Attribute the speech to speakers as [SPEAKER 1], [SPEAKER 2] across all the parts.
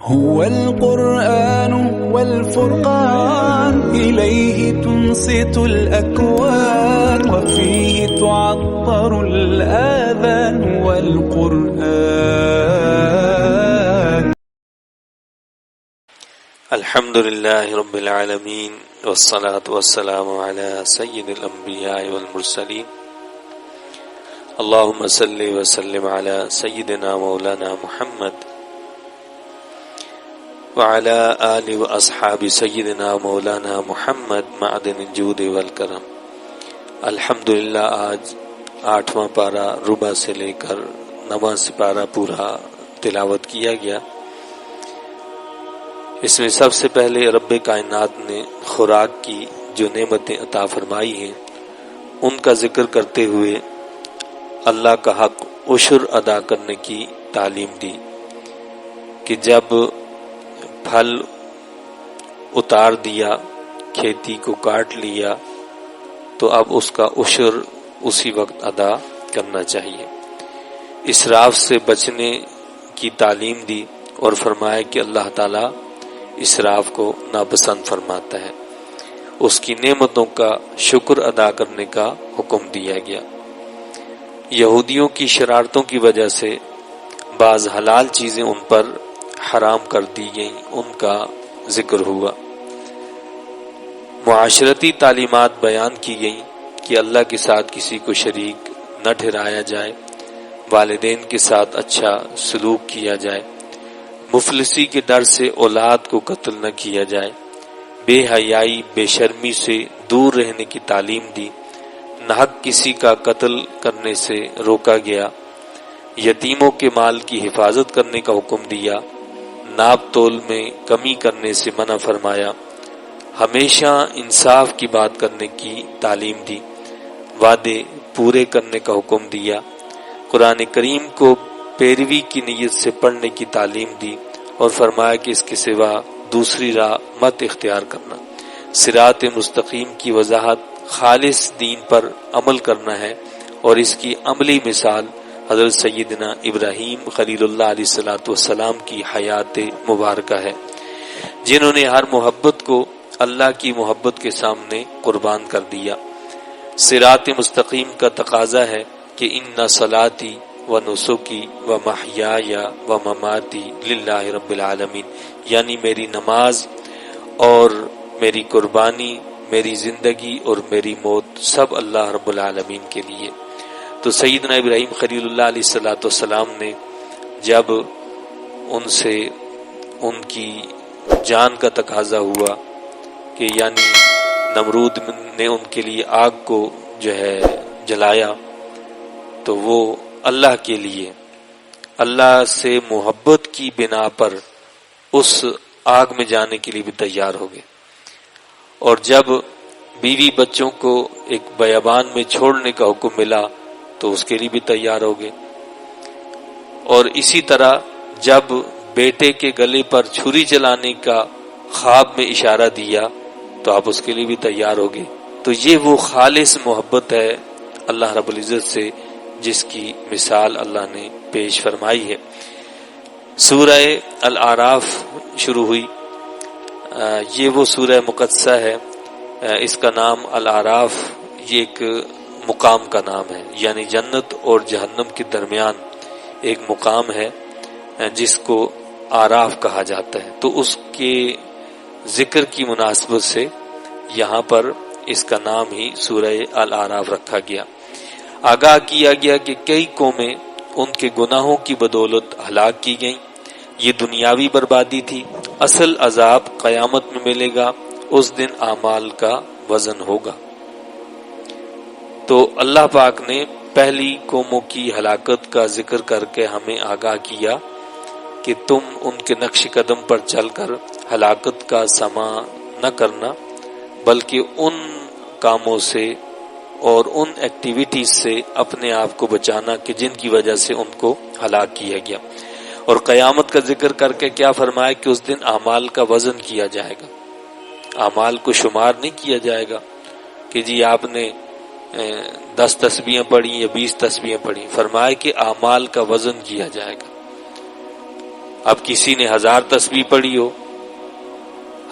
[SPEAKER 1] هو القرآن والفرقان إليه تنصت الأكوان وفيه تعطر الآذان والقرآن.
[SPEAKER 2] الحمد لله رب العالمين والصلاة والسلام على سيد الأنبياء والمرسلين. اللهم صل وسلم على سيدنا مولانا محمد وعلى آل وأصحاب سيدنا مولانا محمد معدن الجود والکرم. الحمدللہ آج 8واں پارہ ربع سے لے کر 9واں سپارہ پورا تلاوت کیا گیا. اس میں سب سے پہلے رب کائنات نے خوراک کی جو نعمتیں عطا فرمائی ہیں ان کا ذکر کرتے ہوئے اللہ کا حق عشر ادا کرنے کی تعلیم دی کہ جب پھل اتار دیا، کھیتی کو کاٹ لیا، تو اب اس کا عشر اسی وقت ادا کرنا چاہیے. اسراف سے بچنے کی تعلیم دی اور فرمایا کہ اللہ تعالیٰ اسراف کو ناپسند فرماتا ہے. اس کی نعمتوں کا شکر ادا کرنے کا حکم دیا گیا. یہودیوں کی شرارتوں کی وجہ سے بعض حلال چیزیں ان پر حرام کر دی گئیں، ان کا ذکر ہوا. معاشرتی تعلیمات بیان کی گئیں کہ اللہ کے ساتھ کسی کو شریک نہ ٹھہرایا جائے، والدین کے ساتھ اچھا سلوک کیا جائے، مفلسی کے ڈر سے اولاد کو قتل نہ کیا جائے، بے حیائی بے شرمی سے دور رہنے کی تعلیم دی، ناحق کسی کا قتل کرنے سے روکا گیا، یتیموں کے مال کی حفاظت کرنے کا حکم دیا، ناپ تول میں کمی کرنے سے منع فرمایا، ہمیشہ انصاف کی بات کرنے کی تعلیم دی، وعدے پورے کرنے کا حکم دیا، قرآن کریم کو پیروی کی نیت سے پڑھنے کی تعلیم دی اور فرمایا کہ اس کے سوا دوسری راہ مت اختیار کرنا. صراط مستقیم کی وضاحت خالص دین پر عمل کرنا ہے اور اس کی عملی مثال حضرت سیدنا ابراہیم خلیل اللہ علیہ الصلوۃ والسلام کی حیات مبارکہ ہے، جنہوں نے ہر محبت کو اللہ کی محبت کے سامنے قربان کر دیا. صراط مستقیم کا تقاضا ہے کہ ان صلاتی و نسکی و محیای و مماتی للہ رب العالمین، یعنی میری نماز اور میری قربانی، میری زندگی اور میری موت سب اللہ رب العالمین کے لیے. تو سیدنا ابراہیم خلیل اللہ علیہ الصلوۃ والسلام نے جب ان سے ان کی جان کا تقاضا ہوا کہ یعنی نمرود نے ان کے لیے آگ کو جو ہے جلایا، تو وہ اللہ کے لیے اللہ سے محبت کی بنا پر اس آگ میں جانے کے لیے بھی تیار ہو گئے. اور جب بیوی بچوں کو ایک بیابان میں چھوڑنے کا حکم ملا تو اس کے لیے بھی تیار ہو گئے. اور اسی طرح جب بیٹے کے گلے پر چھری چلانے کا خواب میں اشارہ دیا تو آپ اس کے لیے بھی تیار ہو گئے. تو یہ وہ خالص محبت ہے اللہ رب العزت سے جس کی مثال اللہ نے پیش فرمائی ہے. سورہ الاعراف شروع ہوئی. یہ وہ سورہ مقدسہ ہے، اس کا نام الاعراف یہ ایک مقام کا نام ہے، یعنی جنت اور جہنم کے درمیان ایک مقام ہے جس کو اعراف کہا جاتا ہے. تو اس کے ذکر کی مناسبت سے یہاں پر اس کا نام ہی سورہ الاعراف رکھا گیا. آگاہ کیا گیا کہ کئی قومیں ان کے گناہوں کی بدولت ہلاک کی گئیں. یہ دنیاوی بربادی تھی. اصل عذاب قیامت میں ملے گا، اس دن اعمال کا وزن ہوگا. تو اللہ پاک نے پہلی قوموں کی ہلاکت کا ذکر کر کے ہمیں آگاہ کیا کہ تم ان کے نقش قدم پر چل کر ہلاکت کا سامنا نہ کرنا، بلکہ ان کاموں سے اور ان ایکٹیویٹیز سے اپنے آپ کو بچانا کہ جن کی وجہ سے ان کو ہلاک کیا گیا. اور قیامت کا ذکر کر کے کیا فرمایا کہ اس دن اعمال کا وزن کیا جائے گا. اعمال کو شمار نہیں کیا جائے گا کہ جی آپ نے 10 تسبیحیں پڑھی یا 20 تسبیحیں پڑھی. فرمایا کہ اعمال کا وزن کیا جائے گا. اب کسی نے 1000 تسبیح پڑھی ہو،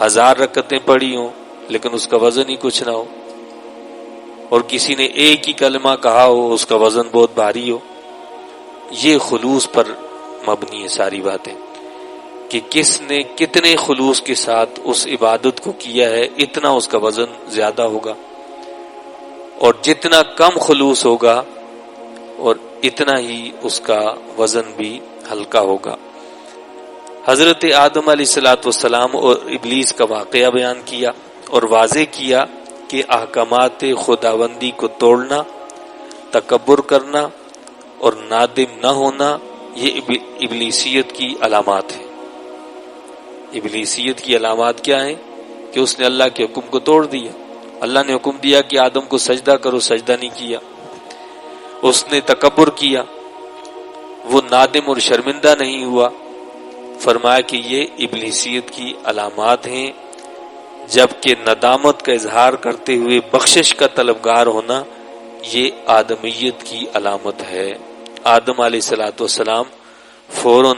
[SPEAKER 2] 1000 رکعتیں پڑھی ہوں، لیکن اس کا وزن ہی کچھ نہ ہو، اور کسی نے ایک ہی کلمہ کہا ہو، اس کا وزن بہت بھاری ہو. یہ خلوص پر مبنی ہے ساری باتیں، کہ کس نے کتنے خلوص کے ساتھ اس عبادت کو کیا ہے، اتنا اس کا وزن زیادہ ہوگا، اور جتنا کم خلوص ہوگا اور اتنا ہی اس کا وزن بھی ہلکا ہوگا. حضرت آدم علیہ السلام اور ابلیس کا واقعہ بیان کیا اور واضح کیا کہ احکامات خداوندی کو توڑنا، تکبر کرنا اور نادم نہ ہونا یہ ابلیسیت کی علامات ہیں. ابلیسیت کی علامات کیا ہیں؟ کہ اس نے اللہ کے حکم کو توڑ دیا. اللہ نے حکم دیا کہ آدم کو سجدہ کرو، سجدہ نہیں کیا. اس نے تکبر کیا، وہ نادم اور شرمندہ نہیں ہوا. فرمایا کہ یہ ابلیسیت کی علامات ہیں، جبکہ ندامت کا اظہار کرتے ہوئے بخشش کا طلبگار ہونا یہ آدمیت کی علامت ہے. آدم علیہ السلام فوراً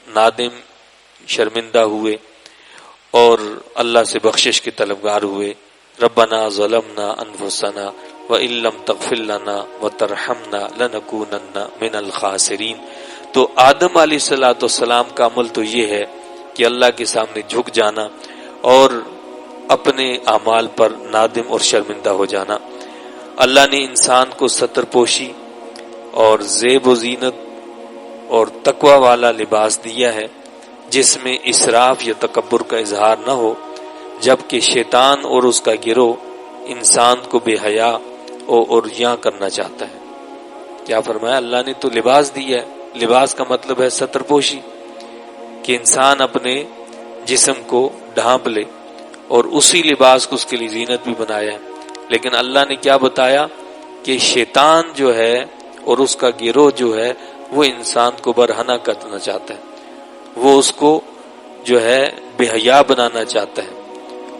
[SPEAKER 2] نادم، شرمندہ ہوئے اور اللہ سے بخشش کے طلبگار ہوئے. ربنا ظلمنا انفسنا وان لم تغفر لنا وترحمنا لنکونن من الخاسرین. تو آدم علیہ السلام کا عمل تو یہ ہے کہ اللہ کے سامنے جھک جانا اور اپنے اعمال پر نادم اور شرمندہ ہو جانا. اللہ نے انسان کو ستر پوشی اور زیب و زینت اور تقوی والا لباس دیا ہے، جس میں اسراف یا تکبر کا اظہار نہ ہو، جبکہ شیطان اور اس کا گروہ انسان کو بے حیا اور عریاں کرنا چاہتا ہے. کیا فرمایا؟ اللہ نے تو لباس دیا ہے. لباس کا مطلب ہے ستر پوشی، کہ انسان اپنے جسم کو ڈھانپ لے، اور اسی لباس کو اس کے لیے زینت بھی بنایا ہے. لیکن اللہ نے کیا بتایا کہ شیطان جو ہے اور اس کا گروہ جو ہے وہ انسان کو برہنہ کرنا چاہتا ہے، وہ اس کو جو ہے بے حیا بنانا چاہتا ہے،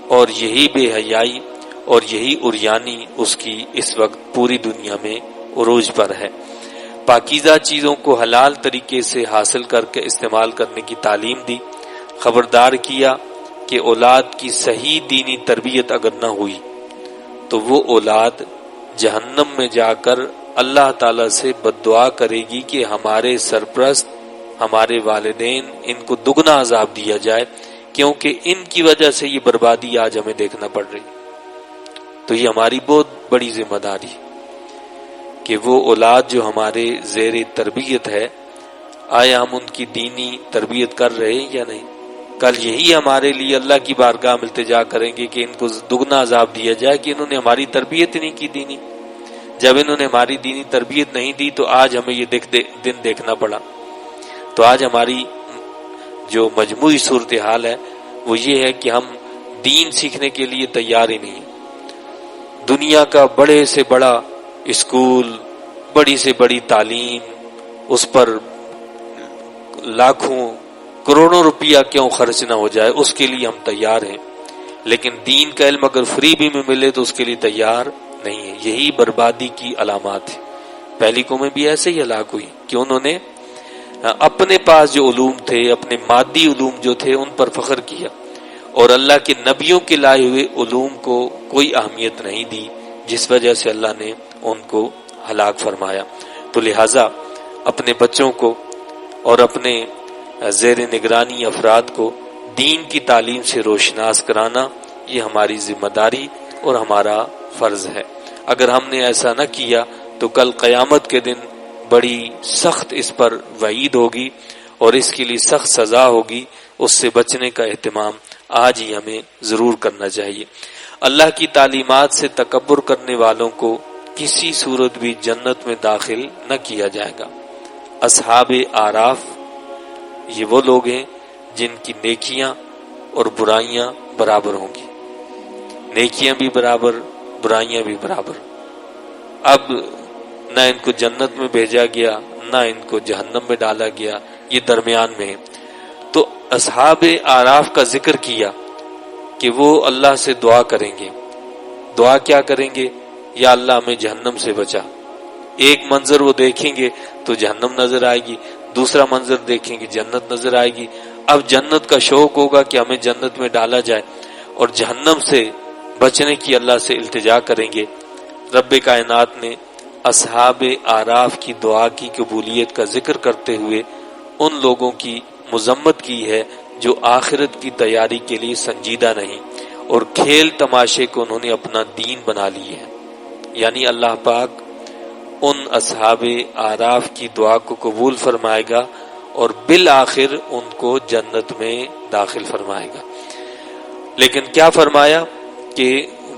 [SPEAKER 2] اور یہی بے حیائی اور یہی عریانی اس کی اس وقت پوری دنیا میں عروج پر ہے. پاکیزہ چیزوں کو حلال طریقے سے حاصل کر کے استعمال کرنے کی تعلیم دی. خبردار کیا کہ اولاد کی صحیح دینی تربیت اگر نہ ہوئی تو وہ اولاد جہنم میں جا کر اللہ تعالی سے بد دعا کرے گی کہ ہمارے سرپرست، ہمارے والدین، ان کو دگنا عذاب دیا جائے، کیونکہ ان کی وجہ سے یہ بربادی آج ہمیں دیکھنا پڑ رہی. تو یہ ہماری بہت بڑی ذمہ داری کہ وہ اولاد جو ہمارے زیر تربیت ہے، آیا ہم ان کی دینی تربیت کر رہے ہیں یا نہیں؟ کل یہی ہمارے لیے اللہ کی بارگاہ میں التجا کریں گے کہ ان کو دگنا عذاب دیا جائے کہ انہوں نے ہماری تربیت ہی نہیں کی دینی. جب انہوں نے ہماری دینی تربیت نہیں دی تو آج ہمیں یہ دن دیکھنا پڑا. تو آج ہماری جو مجموعی صورتحال ہے وہ یہ ہے کہ ہم دین سیکھنے کے لیے تیار ہی نہیں. دنیا کا بڑے سے بڑا اسکول، بڑی سے بڑی تعلیم، اس پر لاکھوں کروڑوں روپیہ کیوں خرچ نہ ہو جائے، اس کے لیے ہم تیار ہیں. لیکن دین کا علم اگر فری بھی میں ملے تو اس کے لیے تیار نہیں ہے. یہی بربادی کی علامات ہے. پہلی قومیں بھی ایسے ہی ہلاک ہوئی کہ انہوں نے اپنے پاس جو علوم تھے، اپنے مادی علوم جو تھے، ان پر فخر کیا اور اللہ کے نبیوں کے لائے ہوئے علوم کو کوئی اہمیت نہیں دی، جس وجہ سے اللہ نے ان کو ہلاک فرمایا. تو لہٰذا اپنے بچوں کو اور اپنے زیر نگرانی افراد کو دین کی تعلیم سے روشناس کرانا یہ ہماری ذمہ داری اور ہمارا فرض ہے. اگر ہم نے ایسا نہ کیا تو کل قیامت کے دن بڑی سخت اس پر وعید ہوگی اور اس کے لیے سخت سزا ہوگی. اس سے بچنے کا اہتمام آج ہی ہمیں ضرور کرنا چاہیے. اللہ کی تعلیمات سے تکبر کرنے والوں کو کسی صورت بھی جنت میں داخل نہ کیا جائے گا. اصحاب اعراف یہ وہ لوگ ہیں جن کی نیکیاں اور برائیاں برابر ہوں گی. نیکیاں بھی برابر، برائیاں بھی برابر. اب نہ ان کو جنت میں بھیجا گیا نہ ان کو جہنم میں ڈالا گیا، یہ درمیان میں ہے. تو اصحاب اعراف کا ذکر کیا کہ وہ اللہ سے دعا کریں گے. دعا کیا کریں گے؟ یا اللہ ہمیں جہنم سے بچا. ایک منظر وہ دیکھیں گے تو جہنم نظر آئے گی، دوسرا منظر دیکھیں گے جنت نظر آئے گی. اب جنت کا شوق ہوگا کہ ہمیں جنت میں ڈالا جائے، اور جہنم سے بچنے کی اللہ سے التجا کریں گے. رب کائنات نے اصحاب اعراف کی دعا کی قبولیت کا ذکر کرتے ہوئے ان لوگوں کی مذمت کی ہے جو آخرت کی تیاری کے لیے سنجیدہ نہیں اور کھیل تماشے کو انہوں نے اپنا دین بنا لیے ہیں. یعنی اللہ پاک ان اصحاب اعراف کی دعا کو قبول فرمائے گا اور بالآخر ان کو جنت میں داخل فرمائے گا. لیکن کیا فرمایا کہ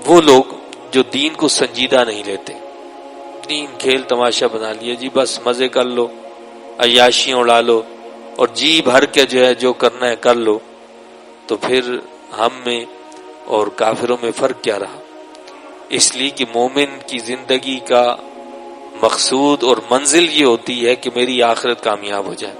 [SPEAKER 2] وہ لوگ جو دین کو سنجیدہ نہیں لیتے، دین کھیل تماشا بنا لیا، جی بس مزے کر لو، عیاشیاں اڑا لو اور جی بھر کے جو ہے جو کرنا ہے کر لو، تو پھر ہم میں اور کافروں میں فرق کیا رہا؟ اس لیے کہ مومن کی زندگی کا مقصود اور منزل یہ ہوتی ہے کہ میری آخرت کامیاب ہو جائے.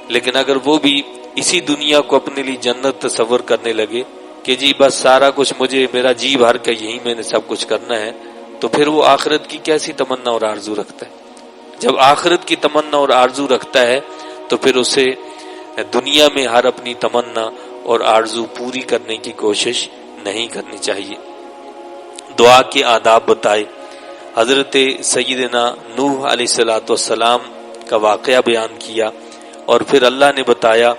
[SPEAKER 2] لیکن اگر وہ بھی اسی دنیا کو اپنے لیے جنت تصور کرنے لگے کہ جی بس سارا کچھ مجھے میرا جی بھر کے یہی میں نے سب کچھ کرنا ہے، تو پھر وہ آخرت کی کیسی تمنا اور آرزو رکھتا ہے؟ جب آخرت کی تمنا اور آرزو رکھتا ہے تو پھر اسے دنیا میں ہر اپنی تمنا اور آرزو پوری کرنے کی کوشش نہیں کرنی چاہیے. دعا کے آداب بتائے. حضرت سیدنا نوح علیہ السلام کا واقعہ بیان کیا، اور پھر اللہ نے بتایا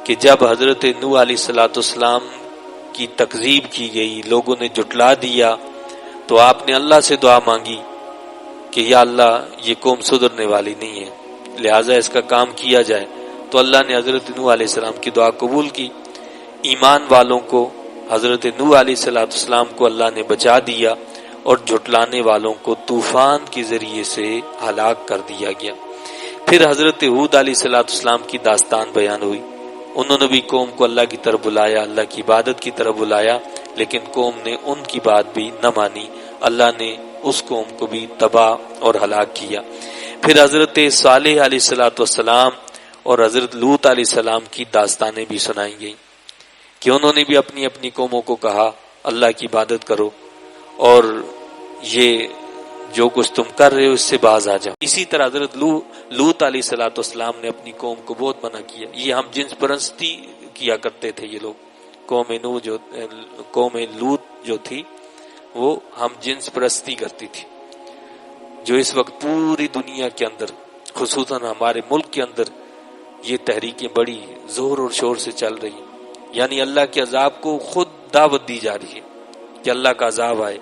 [SPEAKER 2] کہ جب حضرت نوح علیہ السلام کی تکذیب کی گئی، لوگوں نے جھٹلا دیا، تو آپ نے اللہ سے دعا مانگی کہ یا اللہ یہ قوم سدھرنے والی نہیں ہے، لہٰذا اس کا کام کیا جائے. تو اللہ نے حضرت نوح علیہ السلام کی دعا قبول کی. ایمان والوں کو حضرت نوح علیہ السلام کو اللہ نے بچا دیا اور جھٹلانے والوں کو طوفان کے ذریعے سے ہلاک کر دیا گیا. پھر حضرت ہود علیہ السلام کی داستان بیان ہوئی. انہوں نے بھی قوم کو اللہ کی طرف بلایا، اللہ کی عبادت کی طرف بلایا، لیکن قوم نے ان کی بات بھی نہ مانی. اللہ نے اس قوم کو بھی تباہ اور ہلاک کیا. پھر حضرت صالح علیہ السلام اور حضرت لوط علیہ السلام کی داستانیں بھی سنائی گئیں کہ انہوں نے بھی اپنی اپنی قوموں کو کہا اللہ کی عبادت کرو اور یہ جو کچھ تم کر رہے ہو اس سے باز آ جاؤ. اسی طرح حضرت لوط علیہ السلام نے اپنی قوم کو بہت منع کیا. یہ ہم جنس پرستی کیا کرتے تھے یہ لوگ. قوم لوط جو تھی وہ ہم جنس پرستی کرتی تھی، جو اس وقت پوری دنیا کے اندر خصوصاً ہمارے ملک کے اندر یہ تحریکیں بڑی زور اور شور سے چل رہی ہیں. یعنی اللہ کے عذاب کو خود دعوت دی جا رہی ہے کہ اللہ کا عذاب آئے،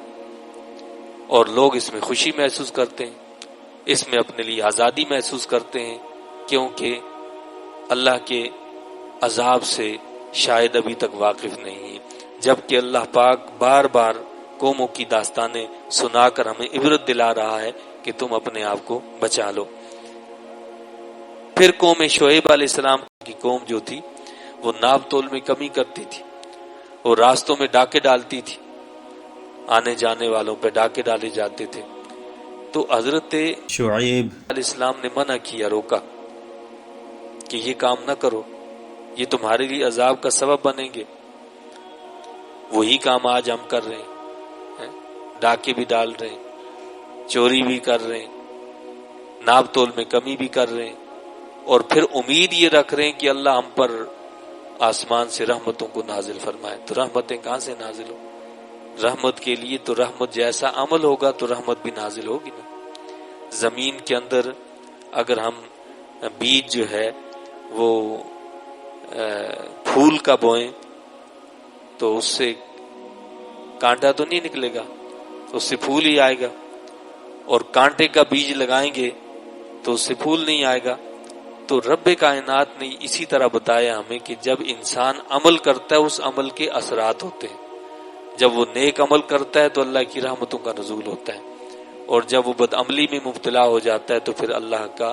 [SPEAKER 2] اور لوگ اس میں خوشی محسوس کرتے ہیں، اس میں اپنے لیے آزادی محسوس کرتے ہیں، کیونکہ اللہ کے عذاب سے شاید ابھی تک واقف نہیں ہیں، جبکہ اللہ پاک بار بار قوموں کی داستانیں سنا کر ہمیں عبرت دلا رہا ہے کہ تم اپنے آپ کو بچا لو. پھر قوم شعیب علیہ السلام کی قوم جو تھی وہ ناپ تول میں کمی کرتی تھی، وہ راستوں میں ڈاکے ڈالتی تھی، آنے جانے والوں پہ ڈاکے ڈالے جاتے تھے. تو حضرت شعیب علیہ السلام نے منع کیا، روکا کہ یہ کام نہ کرو، یہ تمہارے لیے عذاب کا سبب بنیں گے. وہی کام آج ہم کر رہے ہیں، ڈاکے بھی ڈال رہے ہیں، چوری بھی کر رہے ہیں، ناپ تول میں کمی بھی کر رہے ہیں، اور پھر امید یہ رکھ رہے ہیں کہ اللہ ہم پر آسمان سے رحمتوں کو نازل فرمائے. تو رحمتیں کہاں سے نازل ہو؟ رحمت کے لیے تو رحمت جیسا عمل ہوگا تو رحمت بھی نازل ہوگی نا. زمین کے اندر اگر ہم بیج جو ہے وہ پھول کا بوئیں تو اس سے کانٹا تو نہیں نکلے گا، اس سے پھول ہی آئے گا، اور کانٹے کا بیج لگائیں گے تو اس سے پھول نہیں آئے گا. تو رب کائنات نے اسی طرح بتایا ہمیں کہ جب انسان عمل کرتا ہے اس عمل کے اثرات ہوتے ہیں. جب وہ نیک عمل کرتا ہے تو اللہ کی رحمتوں کا نزول ہوتا ہے، اور جب وہ بدعملی میں مبتلا ہو جاتا ہے تو پھر اللہ کا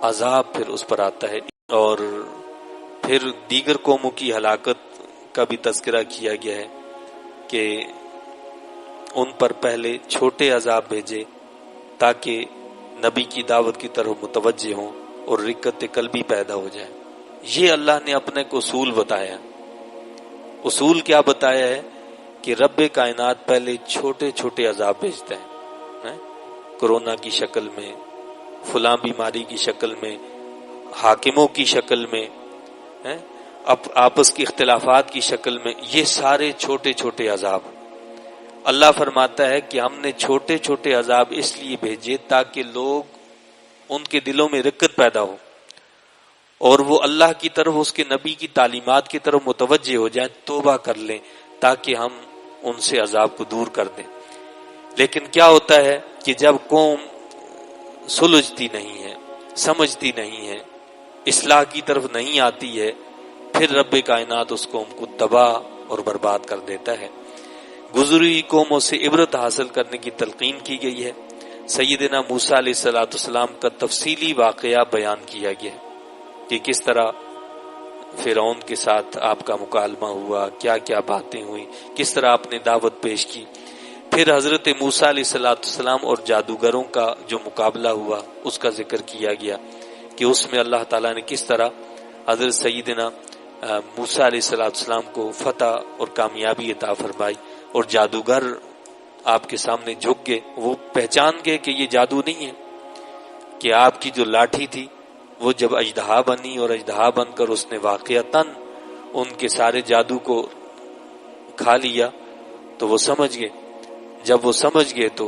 [SPEAKER 2] عذاب پھر اس پر آتا ہے. اور پھر دیگر قوموں کی ہلاکت کا بھی تذکرہ کیا گیا ہے کہ ان پر پہلے چھوٹے عذاب بھیجے تاکہ نبی کی دعوت کی طرف متوجہ ہوں اور رقت قلبی پیدا ہو جائے. یہ اللہ نے اپنے کو اصول بتایا. اصول کیا بتایا ہے کہ رب کائنات پہلے چھوٹے چھوٹے عذاب بھیجتا ہے، کرونا کی شکل میں، فلاں بیماری کی شکل میں، حاکموں کی شکل میں، آپس کے اختلافات کی شکل میں، یہ سارے چھوٹے چھوٹے عذاب اللہ فرماتا ہے کہ ہم نے چھوٹے چھوٹے عذاب اس لیے بھیجے تاکہ لوگ ان کے دلوں میں رقت پیدا ہو اور وہ اللہ کی طرف، اس کے نبی کی تعلیمات کی طرف متوجہ ہو جائیں، توبہ کر لیں تاکہ ہم ان سے عذاب کو دور کر دیں۔ لیکن کیا ہوتا ہے کہ جب قوم سلجھتی نہیں ہے، سمجھتی نہیں ہے، اصلاح کی طرف نہیں آتی ہے، پھر رب کائنات اس قوم کو تباہ اور برباد کر دیتا ہے۔ گزری قوموں سے عبرت حاصل کرنے کی تلقین کی گئی ہے۔ سیدنا موسیٰ علیہ السلام کا تفصیلی واقعہ بیان کیا گیا ہے کہ کس طرح فرعون کے ساتھ آپ کا مکالمہ ہوا، کیا کیا باتیں ہوئی، کس طرح آپ نے دعوت پیش کی۔ پھر حضرت موسیٰ علیہ السلام اور جادوگروں کا جو مقابلہ ہوا اس کا ذکر کیا گیا کہ اس میں اللہ تعالیٰ نے کس طرح حضرت سیدنا موسیٰ علیہ السلام کو فتح اور کامیابی عطا فرمائی، اور جادوگر آپ کے سامنے جھک گئے، وہ پہچان گئے کہ یہ جادو نہیں ہے، کہ آپ کی جو لاٹھی تھی وہ جب اژدہا بنی اور اژدہا بن کر اس نے واقعتاً ان کے سارے جادو کو کھا لیا تو وہ سمجھ گئے۔ جب وہ سمجھ گئے تو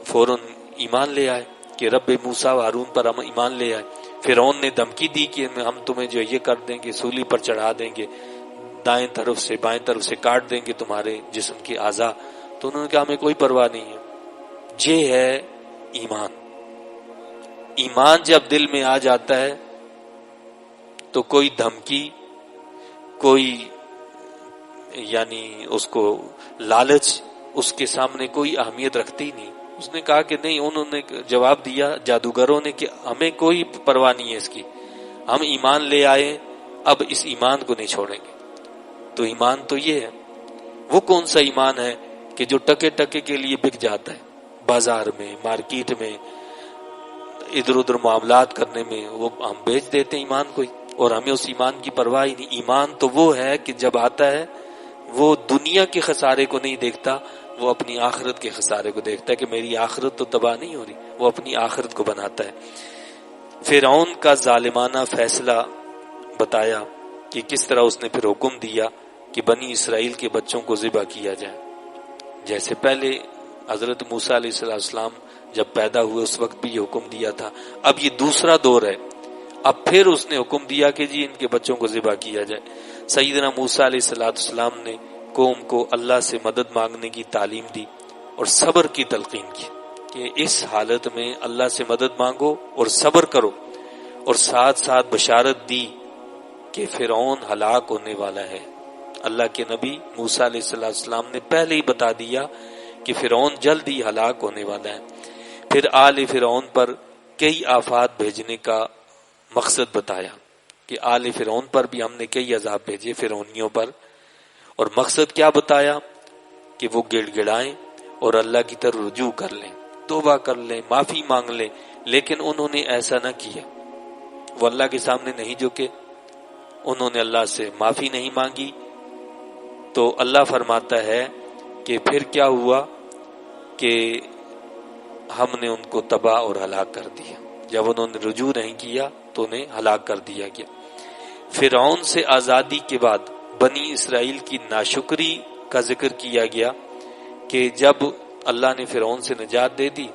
[SPEAKER 2] فوراً ایمان لے آئے کہ رب موسیٰ و ہارون پر ہم ایمان لے آئے۔ فرعون نے دھمکی دی کہ ہم تمہیں جو یہ کر دیں گے، سولی پر چڑھا دیں گے، دائیں طرف سے بائیں طرف سے کاٹ دیں گے تمہارے جسم کی اعضاء۔ تو انہوں نے کہا ہمیں کوئی پرواہ نہیں ہے۔ یہ ہے ایمان۔ ایمان جب دل میں آ جاتا ہے تو کوئی دھمکی، کوئی یعنی اس کو لالچ اس کے سامنے کوئی اہمیت رکھتی نہیں۔ اس نے کہا کہ نہیں، انہوں نے جواب دیا جادوگروں نے کہ ہمیں کوئی پرواہ نہیں ہے اس کی، ہم ایمان لے آئے، اب اس ایمان کو نہیں چھوڑیں گے۔ تو ایمان تو یہ ہے۔ وہ کون سا ایمان ہے کہ جو ٹکے ٹکے کے لیے بک جاتا ہے، بازار میں، مارکیٹ میں، ادھر ادھر معاملات کرنے میں، وہ ہم بیچ دیتے ہیں ایمان کو ہی، اور ہمیں اس ایمان کی پرواہ ہی نہیں۔ ایمان تو وہ ہے کہ جب آتا ہے وہ دنیا کے خسارے کو نہیں دیکھتا، وہ اپنی آخرت کے خسارے کو دیکھتا ہے کہ میری آخرت تو تباہ نہیں ہو رہی، وہ اپنی آخرت کو بناتا ہے۔ فرعون کا ظالمانہ فیصلہ بتایا کہ کس طرح اس نے پھر حکم دیا کہ بنی اسرائیل کے بچوں کو ذبح کیا جائے، جیسے پہلے حضرت موسیٰ علیہ السلام جب پیدا ہوئے اس وقت بھی یہ حکم دیا تھا۔ اب یہ دوسرا دور ہے، اب پھر اس نے حکم دیا کہ جی ان کے بچوں کو ذبح کیا جائے۔ سیدنا موسیٰ علیہ السلام نے قوم کو اللہ سے مدد مانگنے کی تعلیم دی اور صبر کی تلقین کی کہ اس حالت میں اللہ سے مدد مانگو اور صبر کرو، اور ساتھ ساتھ بشارت دی کہ فرعون ہلاک ہونے والا ہے۔ اللہ کے نبی موسیٰ علیہ السلام نے پہلے ہی بتا دیا کہ فرعون جلد ہی ہلاک ہونے والا ہے۔ پھر آل فرعون پر کئی آفات بھیجنے کا مقصد بتایا کہ آل فرعون پر بھی ہم نے کئی عذاب بھیجے، فرعونیوں پر، اور مقصد کیا بتایا کہ وہ گڑ گڑائیں اور اللہ کی طرف رجوع کر لیں، توبہ کر لیں، معافی مانگ لیں۔ لیکن انہوں نے ایسا نہ کیا، وہ اللہ کے سامنے نہیں جھکے، انہوں نے اللہ سے معافی نہیں مانگی۔ تو اللہ فرماتا ہے کہ پھر کیا ہوا کہ ہم نے ان کو تباہ اور ہلاک کر دیا۔ جب انہوں نے رجوع نہیں کیا تو انہیں ہلاک کر دیا گیا۔ فرعون سے آزادی کے بعد بنی اسرائیل کی ناشکری کا ذکر کیا گیا کہ جب اللہ نے فرعون سے نجات دے دی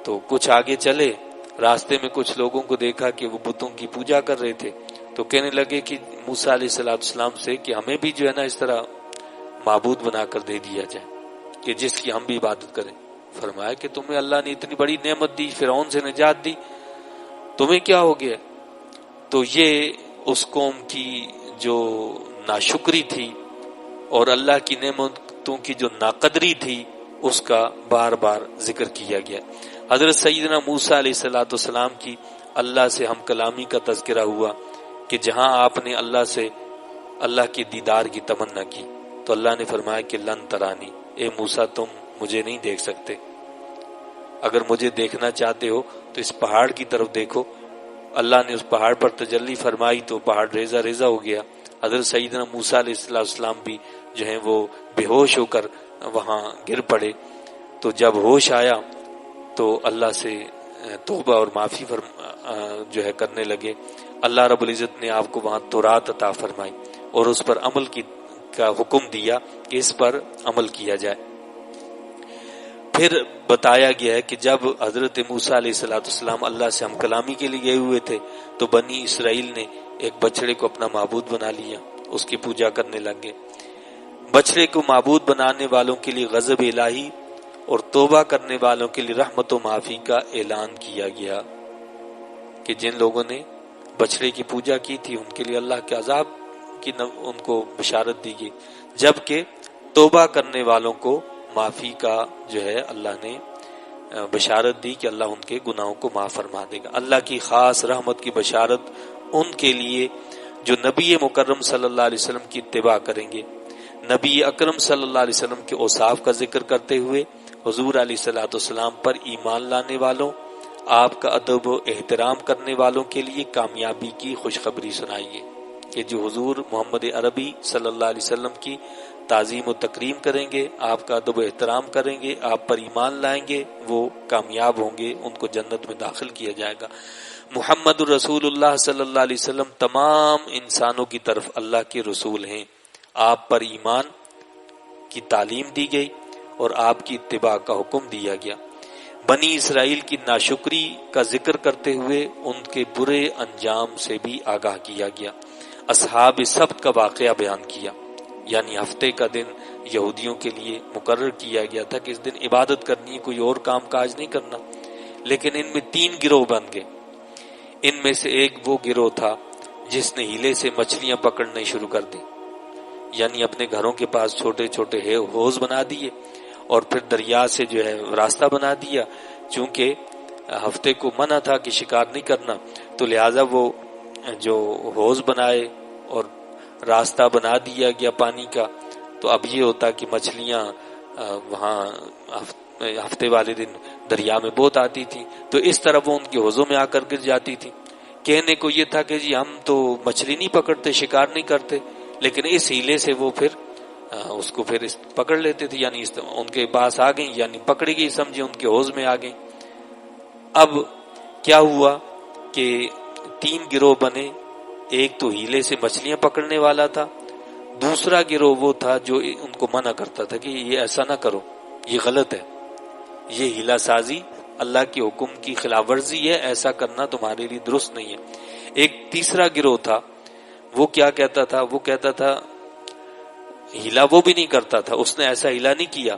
[SPEAKER 2] تو کچھ آگے چلے، راستے میں کچھ لوگوں کو دیکھا کہ وہ بتوں کی پوجا کر رہے تھے، تو کہنے لگے کہ موسیٰ علیہ السلام سے کہ ہمیں بھی جو ہے نا اس طرح معبود بنا کر دے دیا جائے کہ جس کی ہم بھی عبادت کریں۔ فرمایا کہ تمہیں اللہ نے اتنی بڑی نعمت دی، فرعون سے نجات دی، تمہیں کیا ہو گیا؟ تو یہ اس قوم کی جو ناشکری تھی اور اللہ کی نعمتوں کی جو ناقدری تھی اس کا بار بار ذکر کیا گیا۔ حضرت سیدنا موسیٰ علیہ السلام کی اللہ سے ہم کلامی کا تذکرہ ہوا کہ جہاں آپ نے اللہ سے اللہ کے دیدار کی تمنا کی تو اللہ نے فرمایا کہ لن ترانی، اے موسیٰ تم مجھے نہیں دیکھ سکتے، اگر مجھے دیکھنا چاہتے ہو تو اس پہاڑ کی طرف دیکھو۔ اللہ نے اس پہاڑ پر تجلی فرمائی تو پہاڑ ریزہ ریزہ ہو گیا۔ حضرت سیدنا موسیٰ علیہ السلام بھی جو ہیں وہ بے ہوش ہو کر وہاں گر پڑے۔ تو جب ہوش آیا تو اللہ سے توبہ اور معافی جو ہے کرنے لگے، اللہ رب العزت نے آپ کو وہاں تورات عطا فرمائی اور اس پر عمل کا حکم دیا کہ اس پر عمل کیا جائے۔ پھر بتایا گیا ہے کہ جب حضرت موسیٰ علیہ السلام اللہ سے ہم کلامی کے لیے گئے ہوئے تھے تو بنی اسرائیل نے ایک بچڑے کو اپنا معبود بنا لیا، اس کی پوجا کرنے لگے۔ بچڑے کو معبود بنانے والوں کے لیے غضب الہی اور توبہ کرنے والوں کے لیے رحمت و معافی کا اعلان کیا گیا کہ جن لوگوں نے بچڑے کی پوجا کی تھی ان کے لیے اللہ کے عذاب کی ان کو بشارت دی گئی، جبکہ توبہ کرنے والوں کو معافی کا جو ہے اللہ نے بشارت دی کہ اللہ ان کے گناہوں کو معاف فرما دے گا۔ اللہ کی خاص رحمت کی بشارت ان کے لیے جو نبی مکرم صلی اللہ علیہ وسلم کی اتباع کریں گے۔ نبی اکرم صلی اللہ علیہ وسلم کے اوصاف کا ذکر کرتے ہوئے حضور علیہ الصلوۃ والسلام پر ایمان لانے والوں، آپ کا ادب و احترام کرنے والوں کے لیے کامیابی کی خوشخبری سنائیے کہ جو حضور محمد عربی صلی اللہ علیہ وسلم کی تعظیم و تکریم کریں گے، آپ کا ادب و احترام کریں گے، آپ پر ایمان لائیں گے، وہ کامیاب ہوں گے، ان کو جنت میں داخل کیا جائے گا۔ محمد رسول اللہ صلی اللہ علیہ وسلم تمام انسانوں کی طرف اللہ کے رسول ہیں، آپ پر ایمان کی تعلیم دی گئی اور آپ کی اتباع کا حکم دیا گیا۔ بنی اسرائیل کی ناشکری کا ذکر کرتے ہوئے ان کے برے انجام سے بھی آگاہ کیا گیا۔ اصحاب سبت کا واقعہ بیان کیا، یعنی ہفتے کا دن یہودیوں کے لیے مقرر کیا گیا تھا کہ اس دن عبادت کرنی ہے، کوئی اور کام کاج نہیں کرنا، لیکن ان میں 3 گروہ بن گئے۔ ان میں سے ایک وہ گروہ تھا جس نے ہیلے سے مچھلیاں پکڑنے شروع کر دی، یعنی اپنے گھروں کے پاس چھوٹے چھوٹے حوض بنا دیے اور پھر دریا سے جو ہے راستہ بنا دیا۔ چونکہ ہفتے کو منع تھا کہ شکار نہیں کرنا، تو لہٰذا وہ جو حوض بنائے اور راستہ بنا دیا گیا پانی کا، تو اب یہ ہوتا کہ مچھلیاں وہاں ہفتے والے دن دریا میں بہت آتی تھی، تو اس طرح وہ ان کے حوضوں میں آ کر گر جاتی تھی۔ کہنے کو یہ تھا کہ جی ہم تو مچھلی نہیں پکڑتے، شکار نہیں کرتے، لیکن اس ہیلے سے وہ پھر اس کو پھر پکڑ لیتے تھے، یعنی ان کے پاس آ گئیں، یعنی پکڑی گئی سمجھے، ان کے حوض میں آ گئیں۔ اب کیا ہوا کہ 3 گروہ بنے، ایک تو ہیلے سے مچھلیاں پکڑنے والا تھا، دوسرا گروہ وہ تھا جو ان کو منع کرتا تھا کہ یہ ایسا نہ کرو، یہ غلط ہے، یہ ہیلا سازی اللہ کے حکم کی خلاف ورزی ہے، ایسا کرنا تمہارے لیے درست نہیں ہے۔ ایک تیسرا گروہ تھا، وہ کیا کہتا تھا، وہ کہتا تھا ہیلا وہ بھی نہیں کرتا تھا، اس نے ایسا ہیلا نہیں کیا،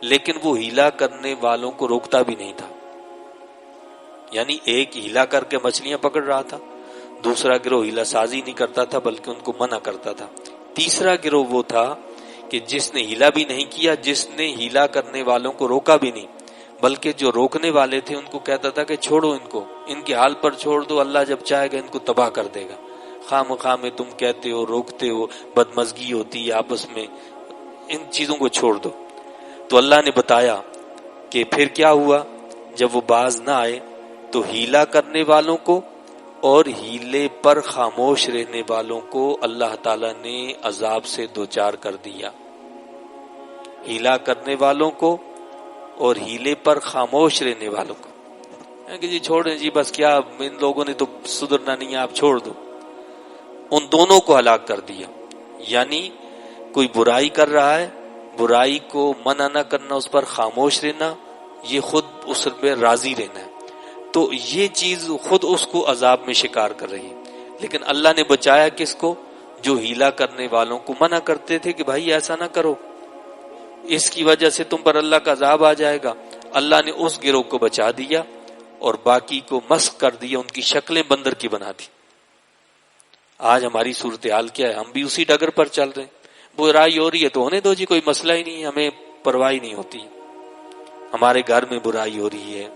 [SPEAKER 2] لیکن وہ ہیلا کرنے والوں کو روکتا بھی نہیں تھا، یعنی ایک ہیلا کر کے مچھلیاں پکڑ رہا تھا، دوسرا گروہ ہیلا سازی نہیں کرتا تھا بلکہ ان کو منع کرتا تھا، تیسرا گروہ وہ تھا کہ جس نے ہیلا بھی نہیں کیا، جس نے ہیلا کرنے والوں کو روکا بھی نہیں، بلکہ جو روکنے والے تھے ان کو کہتا تھا کہ چھوڑو ان کو، ان کے حال پر چھوڑ دو، اللہ جب چاہے گا ان کو تباہ کر دے گا، خواہ مخواہ میں تم کہتے ہو، روکتے ہو، بدمزگی ہوتی ہے آپس میں، ان چیزوں کو چھوڑ دو۔ تو اللہ نے بتایا کہ پھر کیا ہوا، جب وہ باز نہ آئے تو ہیلا کرنے والوں کو اور ہیلے پر خاموش رہنے والوں کو اللہ تعالیٰ نے عذاب سے دوچار کر دیا۔ ہیلا کرنے والوں کو اور ہیلے پر خاموش رہنے والوں کو کہ جی چھوڑیں جی، بس کیا ان لوگوں نے تو سدھرنا نہیں ہے، آپ چھوڑ دو، ان دونوں کو ہلاک کر دیا۔ یعنی کوئی برائی کر رہا ہے، برائی کو منع نہ کرنا، اس پر خاموش رہنا، یہ خود اس پہ راضی رہنا ہے، تو یہ چیز خود اس کو عذاب میں شکار کر رہی ہے۔ لیکن اللہ نے بچایا کس کو؟ جو ہیلا کرنے والوں کو منع کرتے تھے کہ بھائی ایسا نہ کرو، اس کی وجہ سے تم پر اللہ کا عذاب آ جائے گا۔ اللہ نے اس گروہ کو بچا دیا اور باقی کو مسخ کر دیا، ان کی شکلیں بندر کی بنا دی۔ آج ہماری صورتحال کیا ہے؟ ہم بھی اسی ڈگر پر چل رہے ہیں، برائی ہو رہی ہے تو ہونے دو جی، کوئی مسئلہ ہی نہیں، ہمیں پرواہ نہیں ہوتی۔ ہمارے گھر میں برائی ہو رہی ہے،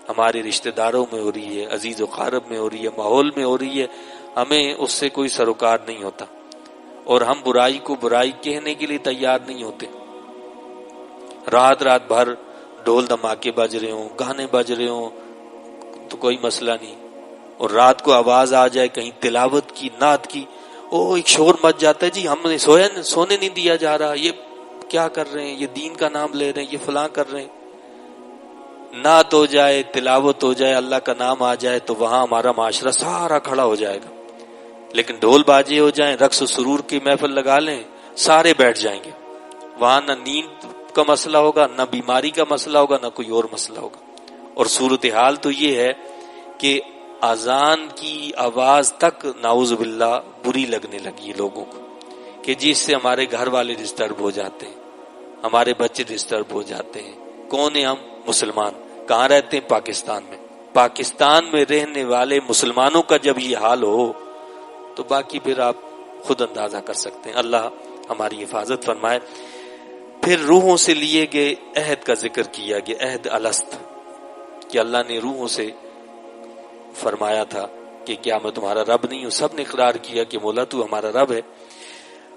[SPEAKER 2] ہمارے رشتہ داروں میں ہو رہی ہے، عزیز و قارب میں ہو رہی ہے، ماحول میں ہو رہی ہے، ہمیں اس سے کوئی سروکار نہیں ہوتا، اور ہم برائی کو برائی کہنے کے لیے تیار نہیں ہوتے۔ رات رات بھر ڈھول دھماکے بج رہے ہوں، گانے بج رہے ہوں تو کوئی مسئلہ نہیں، اور رات کو آواز آ جائے کہیں تلاوت کی، نعت کی، ایک شور مچ جاتا ہے، جی ہم نے سونے نہیں دیا جا رہا، یہ کیا کر رہے ہیں، یہ دین کا نام لے رہے ہیں، یہ فلاں کر رہے ہیں۔ نعت ہو جائے، تلاوت ہو جائے، اللہ کا نام آ جائے تو وہاں ہمارا معاشرہ سارا کھڑا ہو جائے گا. لیکن ڈھول بازے ہو جائیں، رقص و سرور کی محفل لگا لیں، سارے بیٹھ جائیں گے. وہاں نہ نیند کا مسئلہ ہوگا، نہ بیماری کا مسئلہ ہوگا، نہ کوئی اور مسئلہ ہوگا. اور صورتحال تو یہ ہے کہ اذان کی آواز تک نعوذ باللہ بری لگنے لگی لوگوں کو کہ جس سے ہمارے گھر والے ڈسٹرب ہو جاتے ہیں، ہمارے بچے ڈسٹرب ہو جاتے ہیں. کون ہیں ہم؟ مسلمان. کہاں رہتے ہیں؟ پاکستان میں. پاکستان میں رہنے والے مسلمانوں کا جب یہ حال ہو تو باقی پھر آپ خود اندازہ کر سکتے ہیں. اللہ ہماری حفاظت فرمائے. پھر روحوں سے لیے گئے عہد کا ذکر کیا گیا، عہد الست، کہ اللہ نے روحوں سے فرمایا تھا کہ کیا میں تمہارا رب نہیں ہوں؟ سب نے اقرار کیا کہ مولا تو ہمارا رب ہے.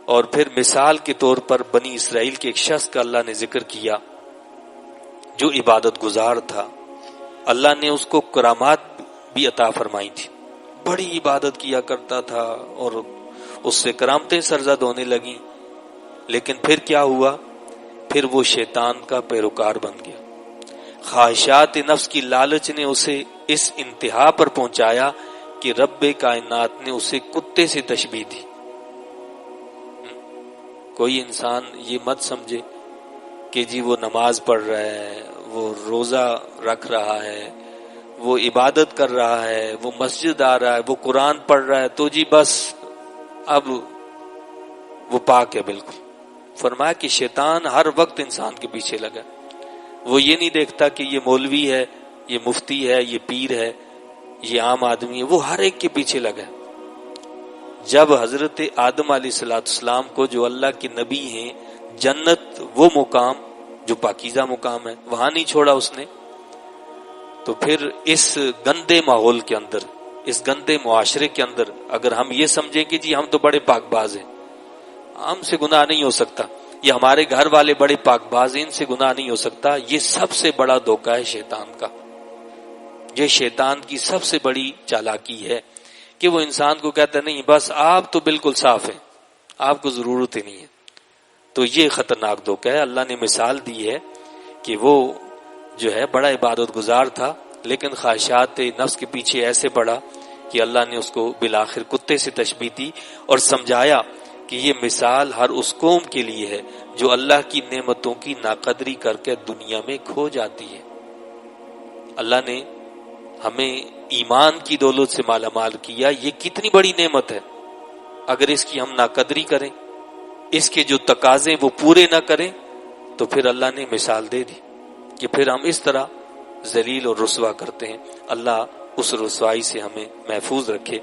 [SPEAKER 2] اور پھر مثال کے طور پر بنی اسرائیل کے ایک شخص کا اللہ نے ذکر کیا جو عبادت گزار تھا. اللہ نے اس کو کرامات بھی عطا فرمائی تھی، بڑی عبادت کیا کرتا تھا اور اس سے کرامتیں سرزد ہونے لگیں. لیکن پھر کیا ہوا؟ پھر وہ شیطان کا پیروکار بن گیا. خواہشات نفس کی لالچ نے اسے اس انتہا پر پہنچایا کہ رب کائنات نے اسے کتے سے تشبیہ دی. کوئی انسان یہ مت سمجھے کہ جی وہ نماز پڑھ رہا ہے، وہ روزہ رکھ رہا ہے، وہ عبادت کر رہا ہے، وہ مسجد آ رہا ہے، وہ قرآن پڑھ رہا ہے تو جی بس اب وہ پاک ہے. بالکل. فرمایا کہ شیطان ہر وقت انسان کے پیچھے لگا. وہ یہ نہیں دیکھتا کہ یہ مولوی ہے، یہ مفتی ہے، یہ پیر ہے، یہ عام آدمی ہے، وہ ہر ایک کے پیچھے لگا. جب حضرت آدم علیہ السلام کو جو اللہ کے نبی ہیں، جنت وہ مقام جو پاکیزہ مقام ہے، وہاں نہیں چھوڑا اس نے، تو پھر اس گندے ماحول کے اندر، اس گندے معاشرے کے اندر اگر ہم یہ سمجھیں کہ جی ہم تو بڑے پاک باز ہیں، ہم سے گناہ نہیں ہو سکتا، یہ ہمارے گھر والے بڑے پاک باز ہیں، ان سے گناہ نہیں ہو سکتا، یہ سب سے بڑا دھوکہ ہے شیطان کا. یہ شیطان کی سب سے بڑی چالاکی ہے کہ وہ انسان کو کہتا نہیں بس آپ تو بالکل صاف ہیں، آپ کو ضرورت ہی نہیں ہے. تو یہ خطرناک دھوکہ ہے. اللہ نے مثال دی ہے کہ وہ جو ہے بڑا عبادت گزار تھا لیکن خواہشات نفس کے پیچھے ایسے پڑا کہ اللہ نے اس کو بالآخر کتے سے تشبیہ دی اور سمجھایا کہ یہ مثال ہر اس قوم کے لیے ہے جو اللہ کی نعمتوں کی ناقدری کر کے دنیا میں کھو جاتی ہے. اللہ نے ہمیں ایمان کی دولت سے مالا مال کیا، یہ کتنی بڑی نعمت ہے. اگر اس کی ہم ناقدری کریں، اس کے جو تقاضے وہ پورے نہ کریں تو پھر اللہ نے مثال دے دی کہ پھر ہم اس طرح ذلیل اور رسوا کرتے ہیں. اللہ اس رسوائی سے ہمیں محفوظ رکھے.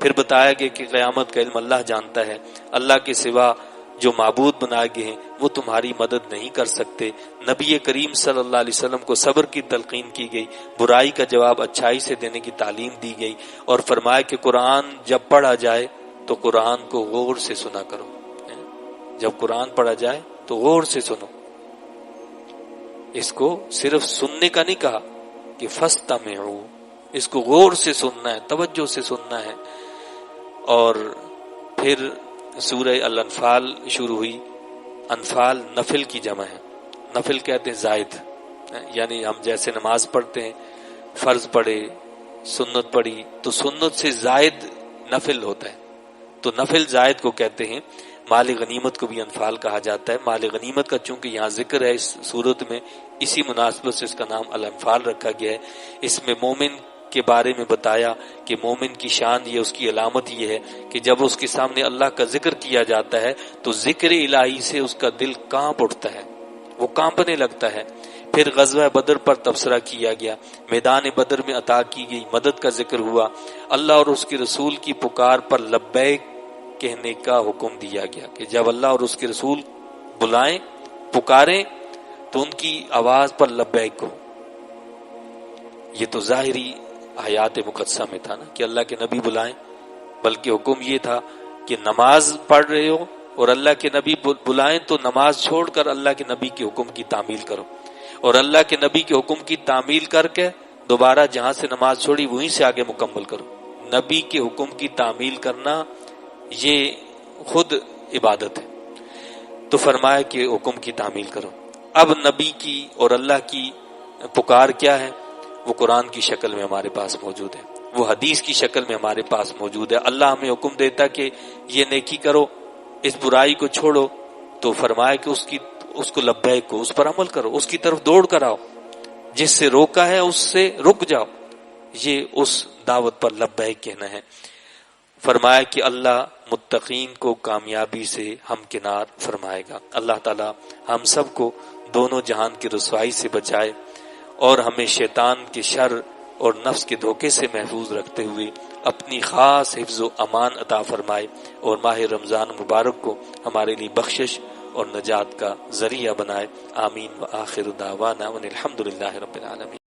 [SPEAKER 2] پھر بتایا گیا کہ قیامت کا علم اللہ جانتا ہے، اللہ کے سوا جو معبود بنائے گئے ہیں وہ تمہاری مدد نہیں کر سکتے. نبی کریم صلی اللہ علیہ وسلم کو صبر کی تلقین کی گئی، برائی کا جواب اچھائی سے دینے کی تعلیم دی گئی اور فرمایا کہ قرآن جب پڑھا جائے تو قرآن کو غور سے سنا کرو. جب قرآن پڑھا جائے تو غور سے سنو. اس کو صرف سننے کا نہیں کہا کہ فاستمعوا، اس کو غور سے سننا ہے، توجہ سے سننا ہے. اور پھر سورہ الانفال شروع ہوئی. انفال نفل کی جمع ہے. نفل کہتے ہیں زائد، یعنی ہم جیسے نماز پڑھتے ہیں، فرض پڑھے، سنت پڑھی، تو سنت سے زائد نفل ہوتا ہے، تو نفل زائد کو کہتے ہیں. مال غنیمت کو بھی انفال کہا جاتا ہے. مال غنیمت کا چونکہ یہاں ذکر ہے اس صورت میں، اسی مناسبت سے اس کا نام الانفال رکھا گیا ہے. اس میں مومن کے بارے میں بتایا کہ مومن کی شان یہ، اس کی علامت یہ ہے کہ جب اس کے سامنے اللہ کا ذکر کیا جاتا ہے تو ذکر الہی سے اس کا دل کانپ اٹھتا ہے، وہ کانپنے لگتا ہے. پھر غزوہ بدر پر تبصرہ کیا گیا. میدان بدر میں عطا کی گئی مدد کا ذکر ہوا. اللہ اور اس کے رسول کی پکار پر لبیک کہنے کا حکم دیا گیا کہ جب اللہ اور اس کے رسول بلائیں، پکاریں تو ان کی آواز پر لبیک ہو. یہ تو ظاہری حیات مقدسہ میں تھا نا کہ اللہ کے نبی بلائیں، بلکہ حکم یہ تھا کہ نماز پڑھ رہے ہو اور اللہ کے نبی بلائیں تو نماز چھوڑ کر اللہ کے نبی کے حکم کی تعمیل کرو، اور اللہ کے نبی کے حکم کی تعمیل کر کے دوبارہ جہاں سے نماز چھوڑی وہیں سے آگے مکمل کرو. نبی کے حکم کی تعمیل کرنا یہ خود عبادت ہے. تو فرمایا کہ حکم کی تعمیل کرو. اب نبی کی اور اللہ کی پکار کیا ہے؟ وہ قرآن کی شکل میں ہمارے پاس موجود ہے، وہ حدیث کی شکل میں ہمارے پاس موجود ہے۔ اللہ ہمیں حکم دیتا کہ یہ نیکی کرو، اس برائی کو چھوڑو، تو فرمائے کہ اس کو لبیک کو، اس پر عمل کرو، اس کی طرف دوڑ کر آؤ، جس سے روکا ہے اس سے رک جاؤ، یہ اس دعوت پر لبیک کہنا ہے۔ فرمایا کہ اللہ متقین کو کامیابی سے ہمکنار فرمائے گا۔ اللہ تعالی ہم سب کو دونوں جہان کی رسوائی سے بچائے اور ہمیں شیطان کے شر اور نفس کے دھوکے سے محفوظ رکھتے ہوئے اپنی خاص حفظ و امان عطا فرمائے، اور ماہ رمضان مبارک کو ہمارے لیے بخشش اور نجات کا ذریعہ بنائے۔ آمین۔ وآخر دعوانا ان الحمد للہ رب العالمین۔